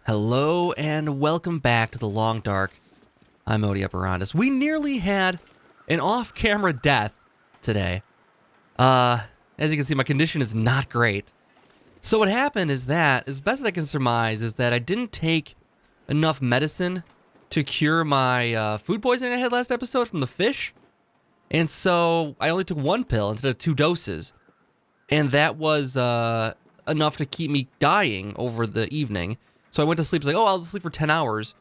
Hello and welcome back to the Long Dark. I'm MODIOPERANDUS. We nearly had an off-camera death today. As you can see, my condition is not great. So what happened is that, as best as I can surmise, is that I didn't take enough medicine to cure my food poisoning I had last episode from the fish. And so I only took one pill instead of 2 doses. And that was enough to keep me dying over the evening. So I went to sleep. It's like, oh, I'll just sleep for 10 hours.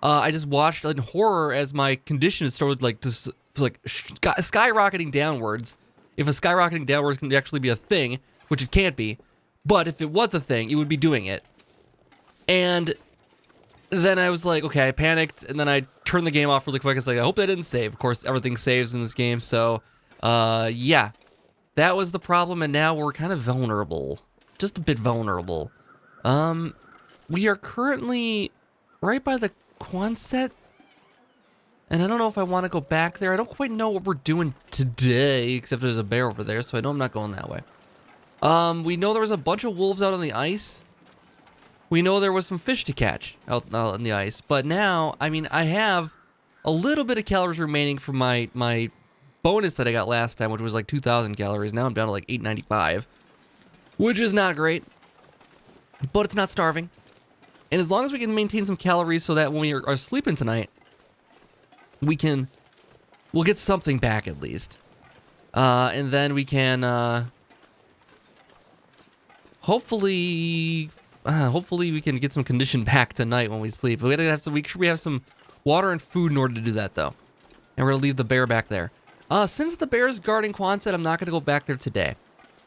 I just watched in horror as my condition started skyrocketing downwards. If a skyrocketing downwards can actually be a thing, which it can't be, but if it was a thing, it would be doing it. And then I was like, okay, I panicked, and then I turned the game off really quick. It's like, I hope that didn't save. Of course, everything saves in this game, so yeah. That was the problem, and now we're kind of vulnerable. Just a bit vulnerable. We are currently right by the Quonset, and I don't know if I want to go back there. I don't quite know what we're doing today, except there's a bear over there, so I know I'm not going that way. We know there was a bunch of wolves out on the ice. We know there was some fish to catch out on the ice, but now, I mean, I have a little bit of calories remaining from my bonus that I got last time, which was like 2,000 calories. Now I'm down to like 895, which is not great, but it's not starving. And as long as we can maintain some calories so that when we are sleeping tonight, we'll get something back at least. And then we can, hopefully we can get some condition back tonight when we sleep. We have some water and food in order to do that though. And we're gonna leave the bear back there. Since the bear's guarding Quonset, I'm not gonna go back there today.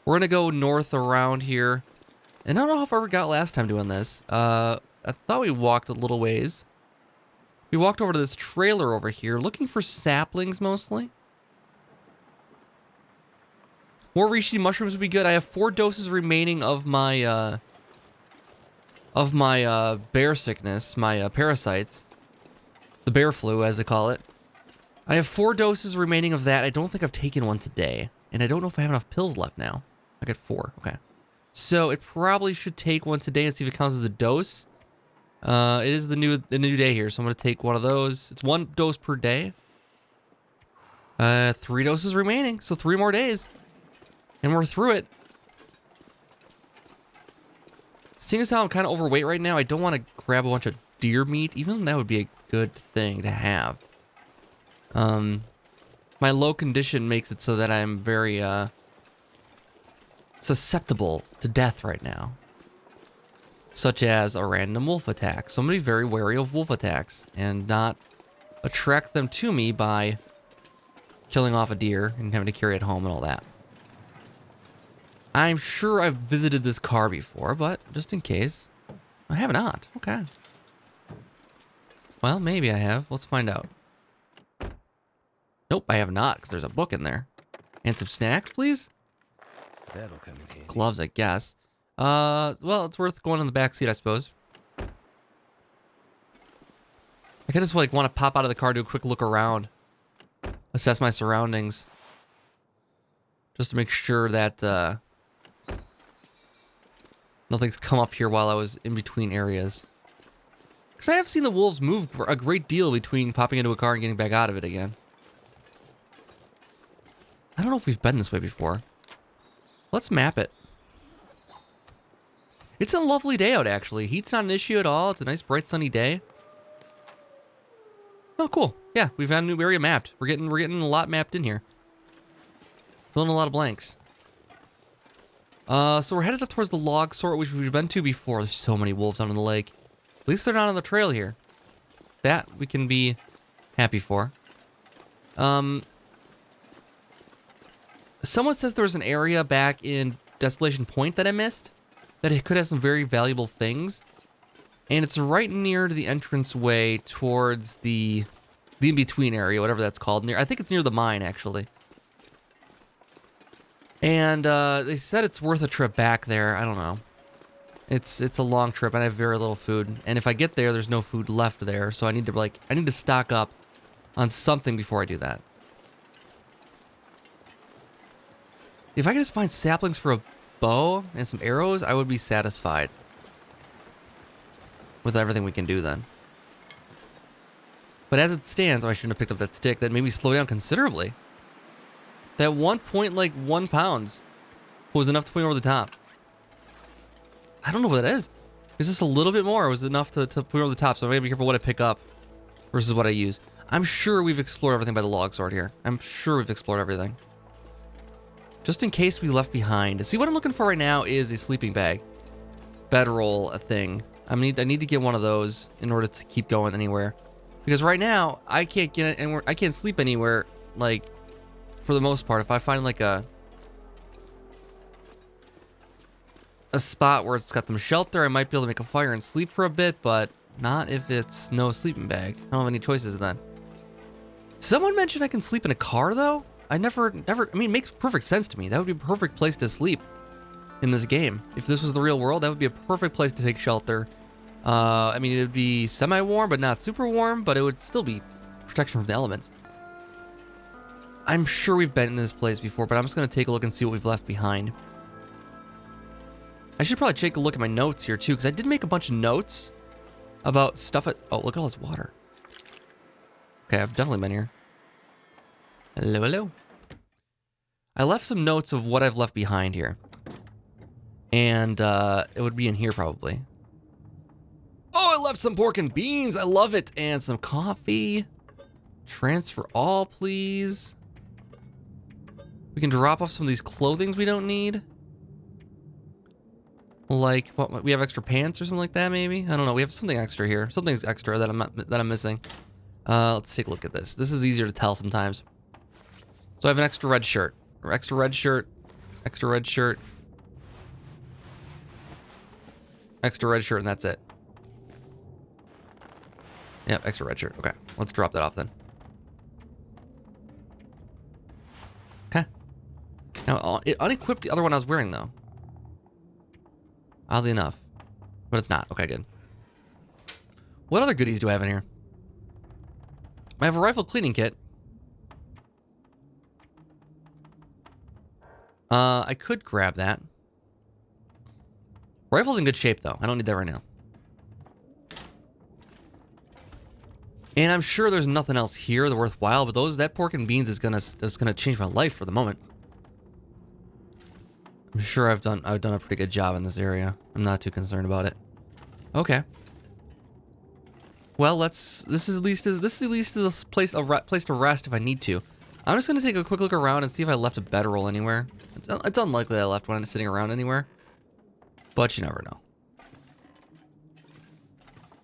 We're gonna go north around here. And I don't know how far we got last time doing this. I thought we walked a little ways. We walked over to this trailer over here, looking for saplings mostly. More reishi mushrooms would be good. I have 4 doses remaining of my bear sickness, my parasites. The bear flu, as they call it. I have 4 doses remaining of that. I don't think I've taken one today. And I don't know if I have enough pills left now. I got 4, okay. So it probably should take one today and see if it counts as a dose. It is the new day here, so I'm gonna take one of those. It's 1 dose per day. 3 doses remaining, so 3 more days. And we're through it. Seeing as how I'm kind of overweight right now, I don't want to grab a bunch of deer meat, even though that would be a good thing to have. My low condition makes it so that I'm very, susceptible to death right now. Such as a random wolf attack. So I'm going to be very wary of wolf attacks and not attract them to me by killing off a deer and having to carry it home and all that. I'm sure I've visited this car before, but just in case, I have not. Okay. Well, maybe I have. Let's find out. Nope, I have not, because there's a book in there. And some snacks, please? That'll come in handy. Gloves, I guess. Well, it's worth going in the back seat, I suppose. I could just like want to pop out of the car, do a quick look around, assess my surroundings, just to make sure that nothing's come up here while I was in between areas. Because I have seen the wolves move a great deal between popping into a car and getting back out of it again. I don't know if we've been this way before. Let's map it. It's a lovely day out, actually. Heat's not an issue at all. It's a nice, bright, sunny day. Oh, cool. Yeah, we've got a new area mapped. We're getting a lot mapped in here. Filling a lot of blanks. So we're headed up towards the log sort, which we've been to before. There's so many wolves out on the lake. At least they're not on the trail here. That we can be happy for. Someone says there was an area back in Desolation Point that I missed. That it could have some very valuable things. And it's right near to the entranceway towards the in-between area, whatever that's called. I think it's near the mine, actually. And they said it's worth a trip back there. I don't know. It's a long trip, and I have very little food. And if I get there, there's no food left there. So I need to stock up on something before I do that. If I could just find saplings for a bow and some arrows, I would be satisfied. with everything we can do then. But as it stands, oh, I shouldn't have picked up that stick. That made me slow down considerably. That 1.1 pounds was enough to put me over the top. I don't know what that is. Is this a little bit more? Or was it enough to put me over the top? So I gotta be careful what I pick up versus what I use. I'm sure we've explored everything by the log sword here. I'm sure we've explored everything. Just in case we left behind. See, what I'm looking for right now is a sleeping bag. Bedroll, a thing. I need to get one of those in order to keep going anywhere. Because right now, I can't get anywhere. I can't sleep anywhere, like, for the most part. If I find, like, a spot where it's got some shelter, I might be able to make a fire and sleep for a bit, but not if it's no sleeping bag. I don't have any choices then. Someone mentioned I can sleep in a car, though. I mean, it makes perfect sense to me. That would be a perfect place to sleep in this game. If this was the real world, that would be a perfect place to take shelter. I mean, it would be semi-warm, but not super warm, but it would still be protection from the elements. I'm sure we've been in this place before, but I'm just going to take a look and see what we've left behind. I should probably take a look at my notes here, too, because I did make a bunch of notes about stuff at... Oh, look at all this water. Okay, I've definitely been here. Hello, hello. I left some notes of what I've left behind here. And it would be in here, probably. Oh, I left some pork and beans. I love it. And some coffee. Transfer all, please. We can drop off some of these clothings we don't need. Like, what? We have extra pants or something like that, maybe? I don't know. We have something extra here. Something's extra that I'm missing. Let's take a look at this. This is easier to tell sometimes. So I have an extra red shirt. Or extra red shirt. Extra red shirt. Extra red shirt, and that's it. Yep, extra red shirt. Okay, let's drop that off then. Okay. Now, it unequipped the other one I was wearing, though. Oddly enough. But it's not. Okay, good. What other goodies do I have in here? I have a rifle cleaning kit. I could grab that. Rifle's in good shape, though. I don't need that right now. And I'm sure there's nothing else here that's worthwhile, but that pork and beans is gonna change my life for the moment. I'm sure I've done a pretty good job in this area. I'm not too concerned about it. Okay. Well, this is at least a place to rest if I need to. I'm just gonna take a quick look around and see if I left a bedroll anywhere. It's unlikely I left one sitting around anywhere, but you never know.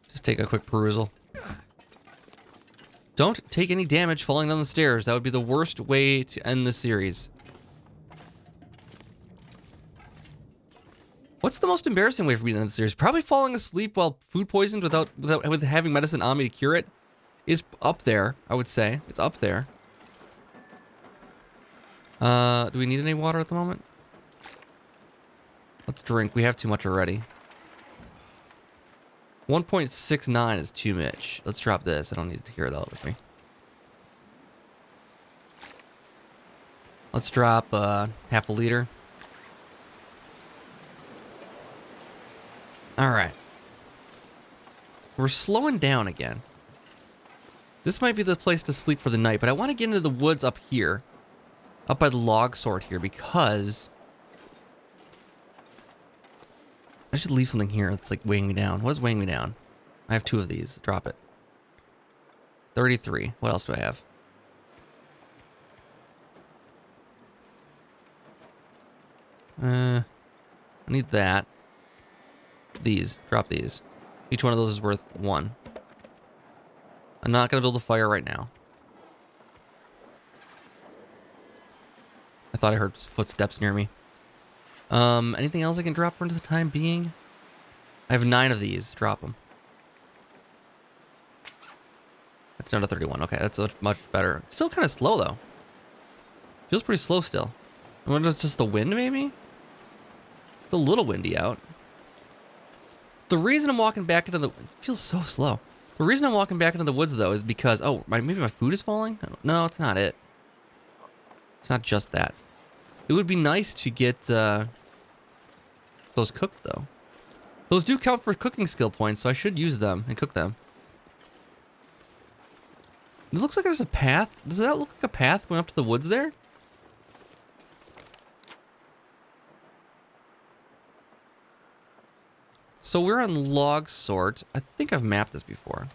Just take a quick perusal. Don't take any damage falling down the stairs. That would be the worst way to end this series. What's the most embarrassing way for me to end the series? Probably falling asleep while food poisoned with having medicine on me to cure it is up there, I would say. It's up there. Do we need any water at the moment? Let's drink. We have too much already. 1.69 is too much. Let's drop this. I don't need to hear that with me. Let's drop half a liter. All right. We're slowing down again. This might be the place to sleep for the night, but I want to get into the woods up here. Up by the log sort here, because I should leave something here that's like weighing me down. What is weighing me down? I have 2 of these. Drop it. 33. What else do I have? I need that. These. Drop these. Each one of those is worth 1. I'm not going to build a fire right now. I thought I heard footsteps near me. Anything else I can drop for the time being? I have 9 of these. Drop them. That's not a 31. Okay, that's much better. It's still kind of slow, though. Feels pretty slow still. I wonder if it's just the wind, maybe? It's a little windy out. The reason I'm walking back into the... It feels so slow. The reason I'm walking back into the woods, though, is because... Oh, maybe my food is falling? No, it's not it. It's not just that. It would be nice to get those cooked, though. Those do count for cooking skill points, so I should use them and cook them. This looks like there's a path. Does that look like a path going up to the woods there? So we're on log sort. I think I've mapped this before.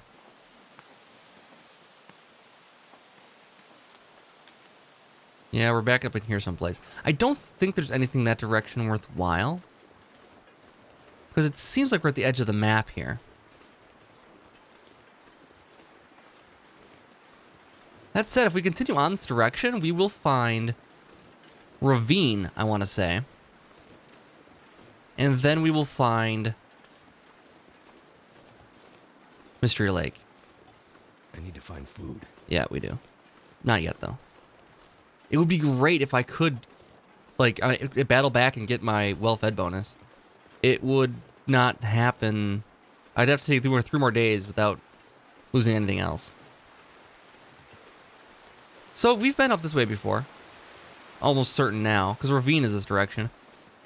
Yeah, we're back up in here someplace. I don't think there's anything that direction worthwhile. Because it seems like we're at the edge of the map here. That said, if we continue on this direction, we will find ravine, I want to say. And then we will find Mystery Lake. I need to find food. Yeah, we do. Not yet, though. It would be great if I could, like, battle back and get my well-fed bonus. It would not happen. I'd have to take 3 more days without losing anything else. So we've been up this way before. Almost certain now, because ravine is this direction.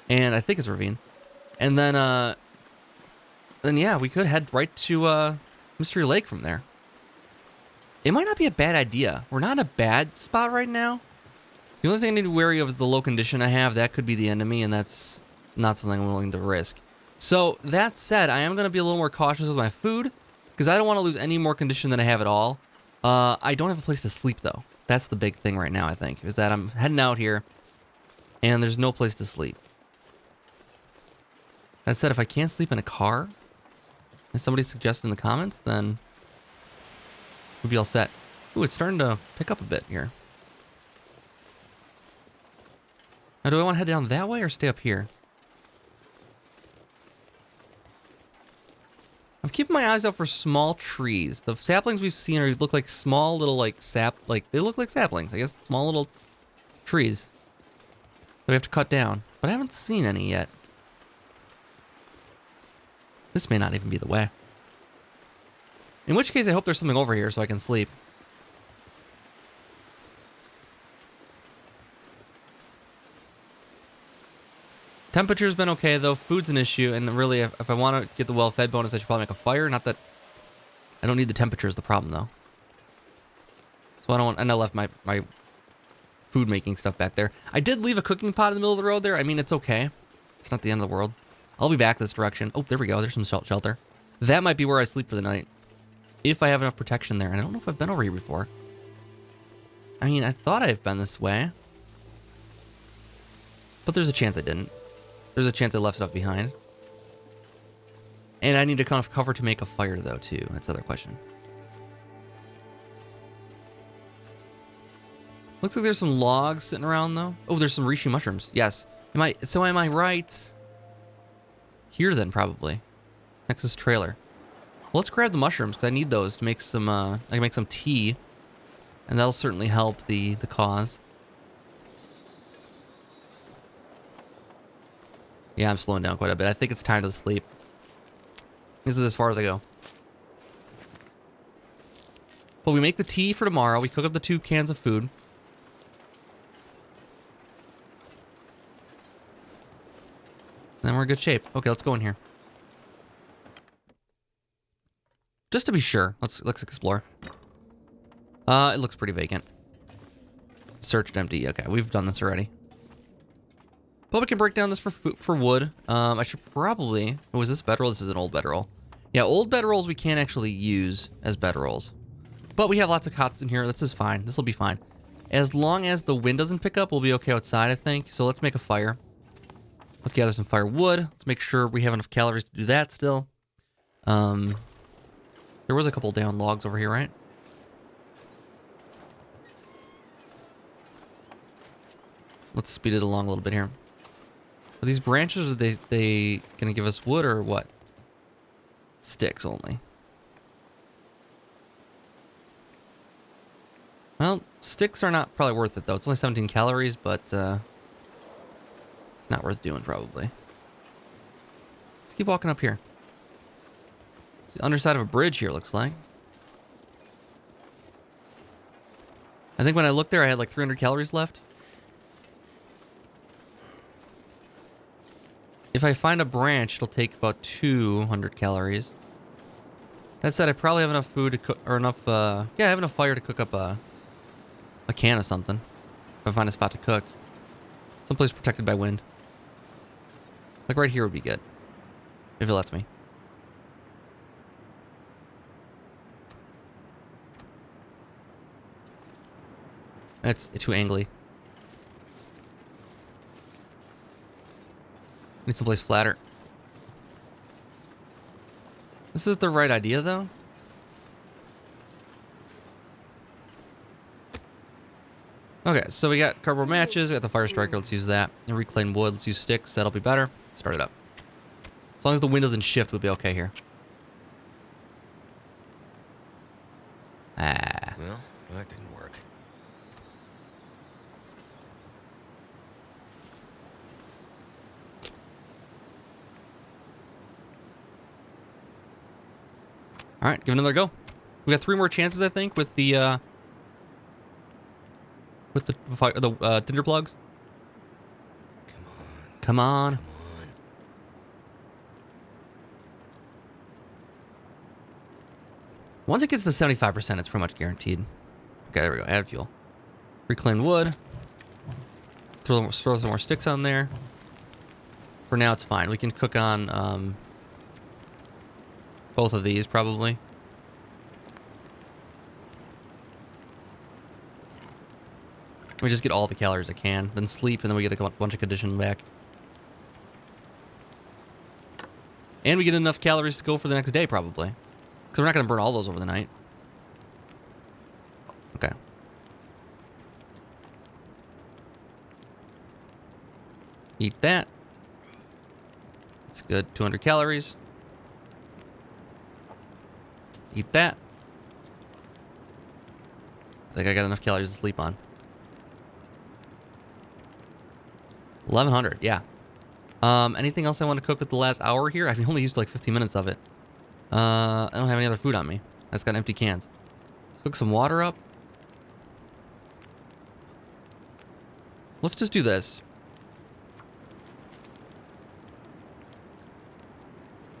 And I think it's ravine. And then yeah, we could head right to Mystery Lake from there. It might not be a bad idea. We're not in a bad spot right now. The only thing I need to be wary of is the low condition I have. That could be the enemy, and that's not something I'm willing to risk. So, that said, I am going to be a little more cautious with my food, because I don't want to lose any more condition than I have at all. I don't have a place to sleep, though. That's the big thing right now, I think, is that I'm heading out here, and there's no place to sleep. That said, if I can't sleep in a car, as somebody suggested in the comments, then we'll be all set. Ooh, it's starting to pick up a bit here. Now, do I want to head down that way or stay up here? I'm keeping my eyes out for small trees. The saplings we've seen look like small little, like, they look like saplings. I guess small little trees that we have to cut down. But I haven't seen any yet. This may not even be the way. In which case, I hope there's something over here so I can sleep. Temperature's been okay, though. Food's an issue, and really, if I want to get the well-fed bonus, I should probably make a fire. Not that... I don't need the temperature is the problem, though. So I don't want... And I left my food-making stuff back there. I did leave a cooking pot in the middle of the road there. I mean, it's okay. It's not the end of the world. I'll be back this direction. Oh, there we go. There's some shelter. That might be where I sleep for the night. If I have enough protection there. And I don't know if I've been over here before. I mean, I thought I've been this way. But there's a chance I didn't. There's a chance I left stuff behind. And I need to kind of cover to make a fire, though, too. That's the other question. Looks like there's some logs sitting around, though. Oh, there's some reishi mushrooms. Yes. So am I right? Here, then, probably. Next to this trailer. Well, let's grab the mushrooms, because I need those to make some, I can make some tea. And that'll certainly help the cause. Yeah, I'm slowing down quite a bit. I think it's time to sleep. This is as far as I go. But we make the tea for tomorrow. We cook up the 2 cans of food. Then we're in good shape. Okay, let's go in here. Just to be sure, let's explore. It looks pretty vacant. Searched empty. Okay, we've done this already. But we can break down this for wood. I should probably... Oh, is this bedroll? This is an old bedroll. Yeah, old bedrolls we can't actually use as bedrolls. But we have lots of cots in here. This is fine. This will be fine. As long as the wind doesn't pick up, we'll be okay outside, I think. So let's make a fire. Let's gather some firewood. Let's make sure we have enough calories to do that still. There was a couple down logs over here, right? Let's speed it along a little bit here. Are these branches, are they gonna give us wood or what? Sticks only. Well, sticks are not probably worth it though. It's only 17 calories, but it's not worth doing probably. Let's keep walking up here. It's the underside of a bridge here, looks like. I think when I looked there, I had like 300 calories left. If I find a branch, it'll take about 200 calories. That said, I probably have enough food to cook, or enough, yeah, I have enough fire to cook up a can of something. If I find a spot to cook. Someplace protected by wind. Like right here would be good. If it lets me. That's too angly. Need someplace flatter. This is the right idea, though. Okay, so we got cardboard matches. We got the fire striker. Let's use that. And reclaimed wood. Let's use sticks. That'll be better. Start it up. As long as the wind doesn't shift, we'll be okay here. Ah. Well, that didn't work. All right, give it another go. We got 3 more chances, I think, with the tinder plugs. Come on. Come on. Come on. Once it gets to 75%, it's pretty much guaranteed. Okay, there we go. Add fuel. Reclaimed wood. Throw some more sticks on there. For now, it's fine. We can cook on both of these, probably. We just get all the calories I can, then sleep, and then we get a bunch of condition back. And we get enough calories to go for the next day, probably. Because we're not going to burn all those over the night. Okay. Eat that. That's good. 200 calories. Eat that. I think I got enough calories to sleep on. 1100, yeah. Anything else I want to cook with the last hour here? I've only used like 15 minutes of it. I don't have any other food on me. I just got empty cans. Let's cook some water up. Let's just do this.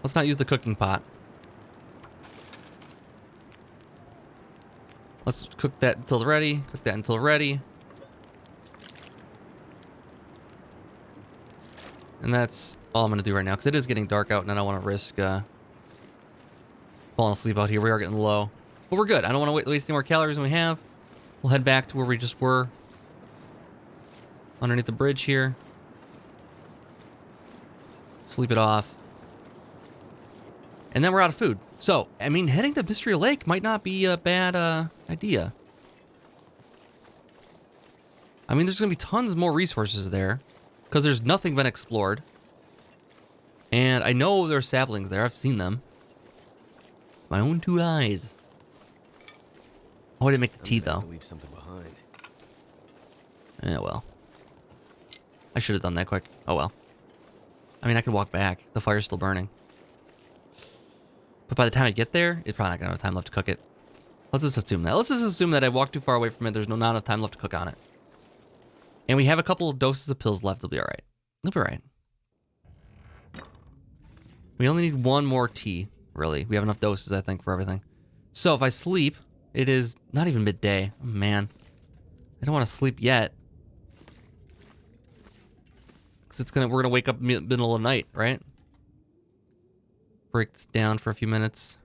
Let's not use the cooking pot. Let's cook that until ready. Cook that until ready. And that's all I'm going to do right now, because it is getting dark out, and I don't want to risk falling asleep out here. We are getting low. But we're good. I don't want to waste any more calories than we have. We'll head back to where we just were. Underneath the bridge here. Sleep it off. And then we're out of food. So, I mean, heading to Mystery Lake might not be a bad idea. I mean, there's going to be tons more resources there. Because there's nothing been explored. And I know there are saplings there. I've seen them. With my own 2 eyes. Oh, I didn't make the tea, though. Leave something behind. Yeah, well. I should have done that quick. Oh, well. I mean, I could walk back. The fire's still burning. But by the time I get there, it's probably not going to have time left to cook it. Let's just assume that. Let's just assume that I walked too far away from it. There's not enough time left to cook on it. And we have a couple of doses of pills left. It'll be all right. It'll be all right. We only need 1 more tea, really. We have enough doses, I think, for everything. So if I sleep, it is not even midday. Oh, man. I don't want to sleep yet. Because we're going to wake up middle of the night, right? Break this down for a few minutes.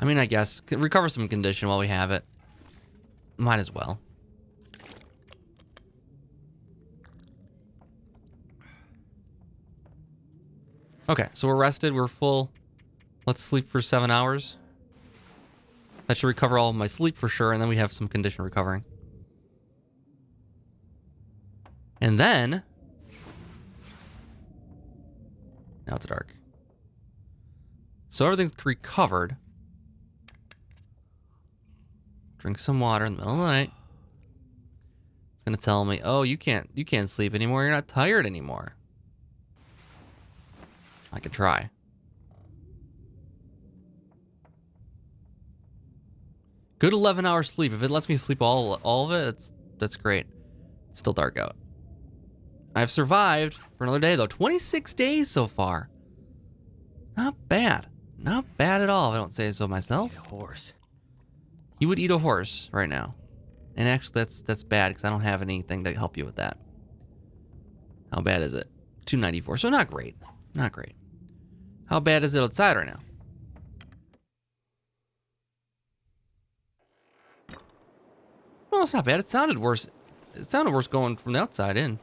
I mean, I guess. Recover some condition while we have it. Might as well. Okay, so we're rested. We're full. Let's sleep for 7 hours. That should recover all of my sleep for sure, and then we have some condition recovering. And then... Now it's dark. So everything's recovered. Drink some water in the middle of the night. It's gonna tell me, oh, you can't sleep anymore. You're not tired anymore. I could try. Good 11 hours sleep. If it lets me sleep all of it, that's great. It's still dark out. I've survived for another day though. 26 days so far. Not bad. Not bad at all, if I don't say so myself. Eat a horse. You would eat a horse right now. And actually that's bad because I don't have anything to help you with that. How bad is it? 294. So not great. Not great. How bad is it outside right now? Well, it's not bad. It sounded worse. It sounded worse going from the outside in.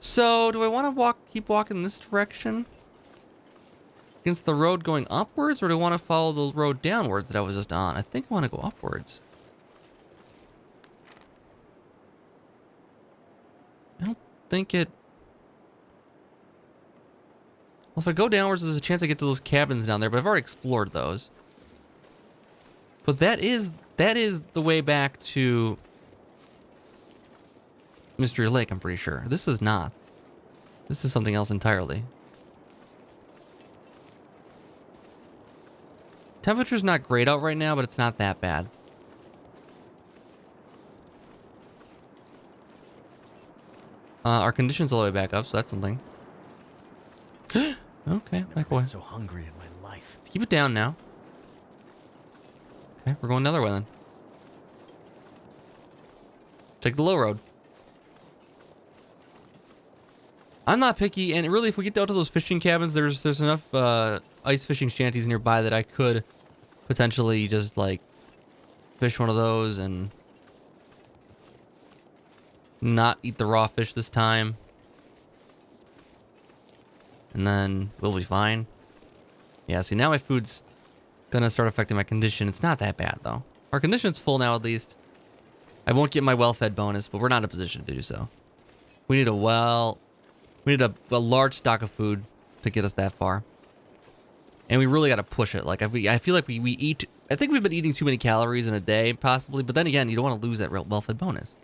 So, do I want to keep walking this direction? Against the road going upwards, or do I want to follow the road downwards that I was just on? I think I want to go upwards. I don't think it... Well, if I go downwards, there's a chance I get to those cabins down there, but I've already explored those. But that is the way back to Mystery Lake, I'm pretty sure. This is not. This is something else entirely. Temperature's not great out right now, but it's not that bad. Our condition's all the way back up, so that's something. Okay, back away. I'm so hungry in my life. Let's keep it down now. Okay, we're going another way then. Take the low road. I'm not picky, and really, if we get out to those fishing cabins, there's enough ice fishing shanties nearby that I could potentially just like fish one of those and not eat the raw fish this time, and then we'll be fine. Yeah, see, now my food's gonna start affecting my condition. It's not that bad though. Our condition's full now, at least. I won't get my well-fed bonus, but we're not in a position to do so. We need a large stock of food to get us that far. And we really got to push it. Like, I feel like we eat... I think we've been eating too many calories in a day, possibly. But then again, you don't want to lose that well-fed bonus.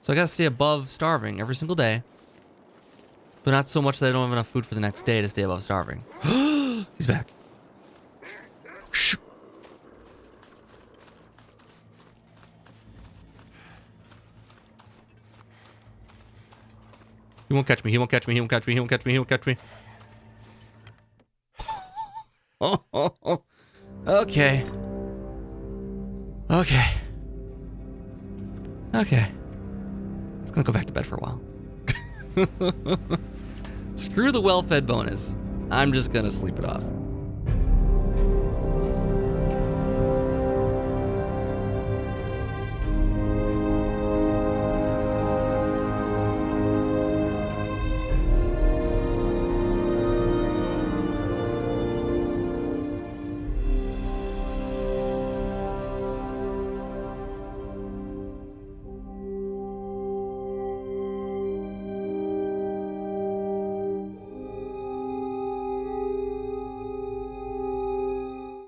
So I got to stay above starving every single day. But not so much that I don't have enough food for the next day to stay above starving. He's back. Shh. He won't catch me. He won't catch me. He won't catch me. He won't catch me. He won't catch me. Okay. Okay. Okay. Just gonna go back to bed for a while. Screw the well-fed bonus. I'm just gonna sleep it off.